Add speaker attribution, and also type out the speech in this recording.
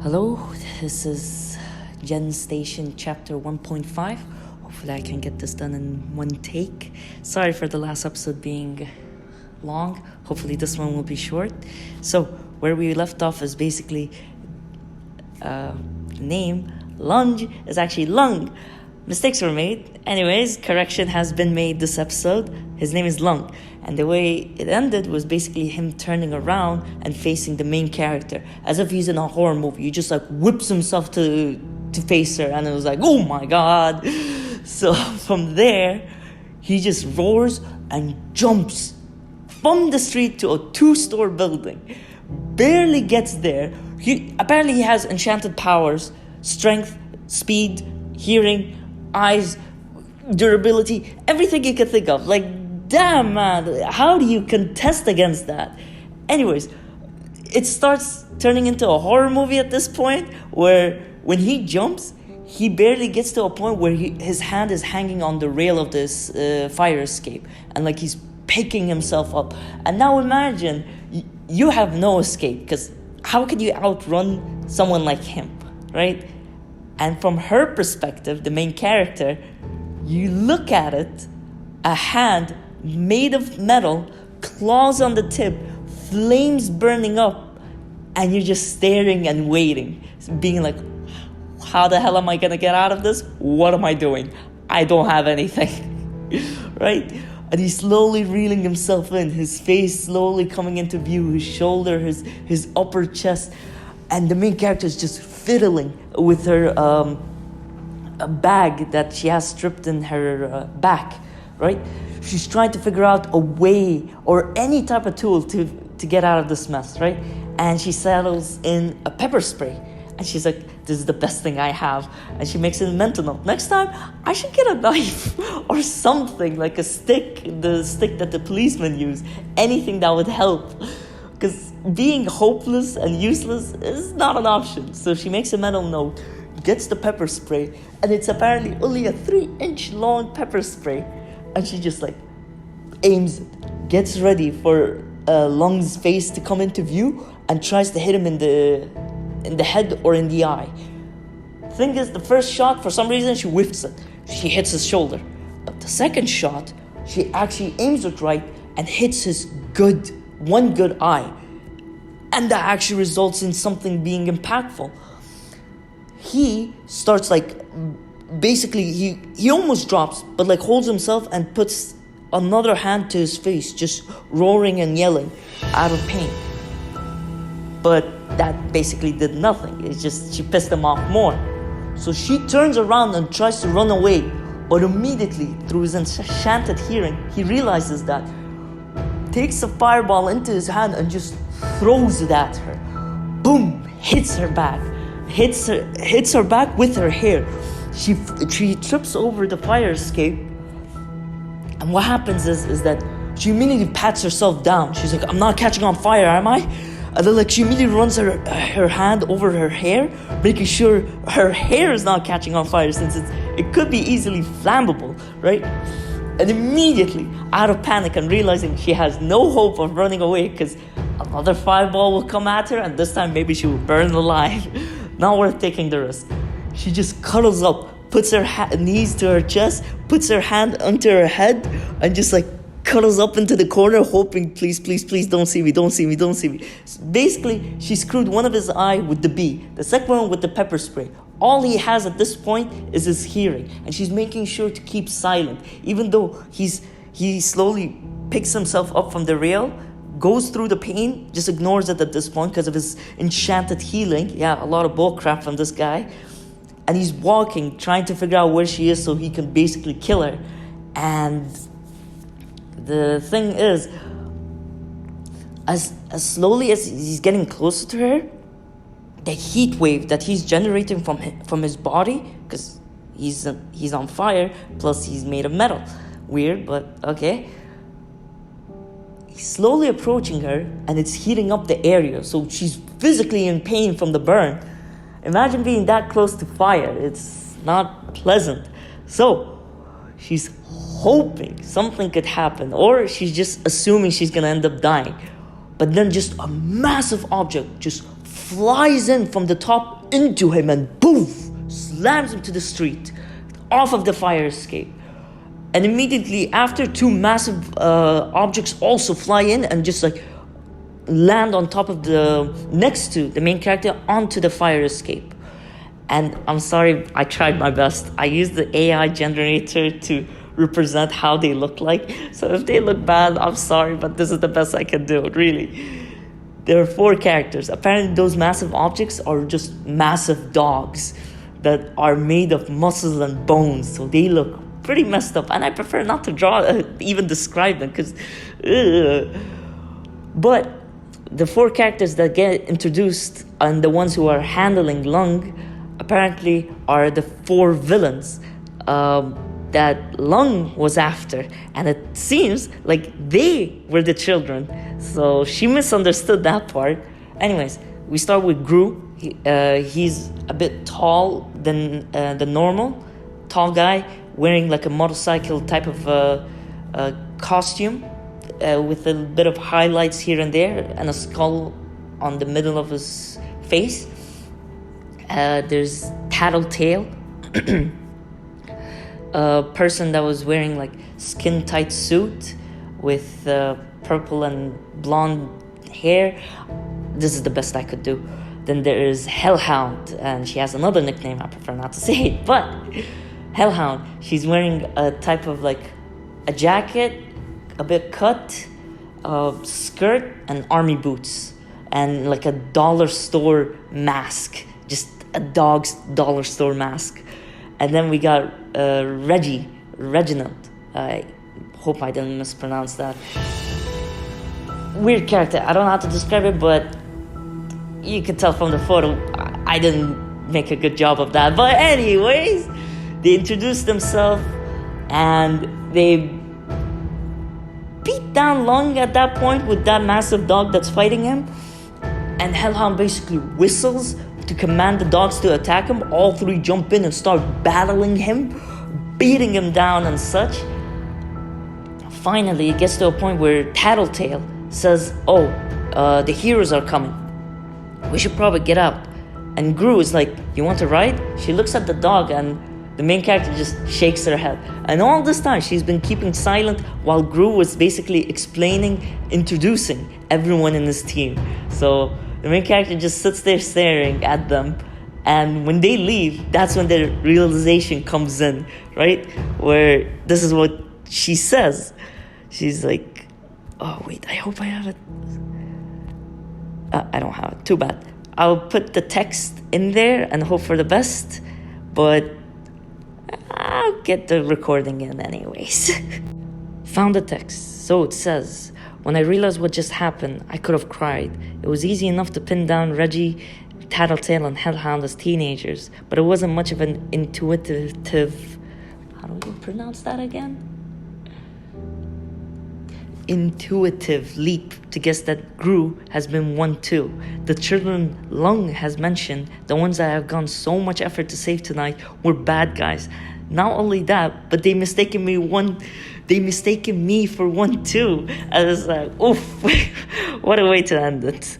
Speaker 1: Hello, this is Gestation chapter 1.5. Hopefully I can get this done in one take. Sorry for the last episode being long. Hopefully this one will be short. So where we left off is basically name lunge is actually lung. Mistakes were made. Anyways, correction has been made this episode. His name is Lung. And the way it ended was basically him turning around and facing the main character as if he's in a horror movie. He just like whips himself to face her, and it was like, oh my god. So from there, he just roars and jumps from the street to a 2-story building. Barely gets there. He has enchanted powers, strength, speed, hearing, eyes, durability, everything you can think of. Like, damn, man, how do you contest against that? Anyways, it starts turning into a horror movie at this point, where when he jumps, he barely gets to a point where his hand is hanging on the rail of this fire escape, and like he's picking himself up. And now imagine you have no escape, because how can you outrun someone like him, right? And from her perspective, the main character, you look at it, a hand made of metal, claws on the tip, flames burning up, and you're just staring and waiting, being like, how the hell am I gonna get out of this? What am I doing? I don't have anything, right? And he's slowly reeling himself in, his face slowly coming into view, his shoulder, his upper chest, and the main character is just fiddling with her a bag that she has stripped in her back, right? She's trying to figure out a way or any type of tool to get out of this mess, right? And she settles in a pepper spray. And she's like, this is the best thing I have. And she makes a mental note. Next time, I should get a knife or something, like a stick, the stick that the policemen use. Anything that would help. Because being hopeless and useless is not an option. So she makes a mental note, gets the pepper spray, and it's apparently only a 3-inch long pepper spray. And she just like aims it, gets ready for Lung's face to come into view, and tries to hit him in the head or in the eye. Thing is, the first shot, for some reason, she whiffs it. She hits his shoulder. But the second shot, she actually aims it right and hits his one good eye. And that actually results in something being impactful. He starts like, basically, he almost drops, but like holds himself and puts another hand to his face, just roaring and yelling out of pain. But that basically did nothing. It's just, she pissed him off more. So she turns around and tries to run away. But immediately, through his enchanted hearing, he realizes that, takes a fireball into his hand and just throws it at her. Boom! Hits her back. Hits her back with her hair. She trips over the fire escape. And what happens is that she immediately pats herself down. She's like, I'm not catching on fire, am I? And then like she immediately runs her hand over her hair, making sure her hair is not catching on fire, since it could be easily flammable, right? And immediately, out of panic and realizing she has no hope of running away because another fireball will come at her, and this time maybe she will burn alive. Not worth taking the risk. She just cuddles up, puts her knees to her chest, puts her hand under her head, and just like cuddles up into the corner, hoping, please, please, please, don't see me. So basically, she screwed one of his eye with the bee, the second one with the pepper spray. All he has at this point is his hearing, and she's making sure to keep silent, even though he slowly picks himself up from the rail, goes through the pain, just ignores it at this point because of his enchanted healing. Yeah, a lot of bullcrap from this guy. And he's walking, trying to figure out where she is so he can basically kill her. And the thing is, as slowly as he's getting closer to her, the heat wave that he's generating from his body, because he's on fire, plus he's made of metal. Weird, but okay. He's slowly approaching her, and it's heating up the area, so she's physically in pain from the burn. Imagine being that close to fire. It's not pleasant. So she's hoping something could happen, or she's just assuming she's gonna end up dying. But then just a massive object just flies in from the top into him and poof, slams him to the street, off of the fire escape. And immediately after, two massive objects also fly in and just like land on top of next to the main character onto the fire escape. And I'm sorry, I tried my best. I used the AI generator to represent how they look like. So if they look bad, I'm sorry, but this is the best I can do, really. There are 4 characters. Apparently those massive objects are just massive dogs that are made of muscles and bones. So they look pretty messed up. And I prefer not to even describe them because... But the 4 characters that get introduced and the ones who are handling Lung apparently are the 4 villains that Lung was after, and it seems like they were the children, so she misunderstood that part. Anyways, we start with Gru. He's a bit tall than the normal tall guy, wearing like a motorcycle type of costume with a bit of highlights here and there and a skull on the middle of his face. There's Tattletale, a person that was wearing like skin tight suit with purple and blonde hair. This is the best I could do. Then there is Hellhound, and she has another nickname. I prefer not to say it, but Hellhound. She's wearing a type of like a jacket, a bit cut, skirt, and army boots, and like a dollar store mask. Just a dog's dollar store mask. And then we got Reginald. I hope I didn't mispronounce that. Weird character. I don't know how to describe it, but you can tell from the photo I didn't make a good job of that. But anyways, they introduced themselves and they beat down Lung at that point with that massive dog that's fighting him. And Hellhound basically whistles to command the dogs to attack him. All 3 jump in and start battling him, beating him down and such. Finally, it gets to a point where Tattletale says, the heroes are coming. We should probably get out. And Gru is like, you want to ride? She looks at the dog and the main character just shakes her head. And all this time, she's been keeping silent while Gru was basically introducing everyone in his team. So the main character just sits there staring at them. And when they leave, that's when the realization comes in, right? Where this is what she says. She's like, oh, wait, I hope I have it. I don't have it. Too bad. I'll put the text in there and hope for the best. But I'll get the recording in anyways. Found the text. So it says, when I realized what just happened, I could have cried. It was easy enough to pin down Reggie, Tattletale, and Hellhound as teenagers, but it wasn't much of an intuitive... How do you pronounce that again? Intuitive leap to guess that Gru has been one too. The children Lung has mentioned, the ones that have gone so much effort to save tonight, were bad guys. Not only that, but they mistaken me for one too. I was like, oof, what a way to end it.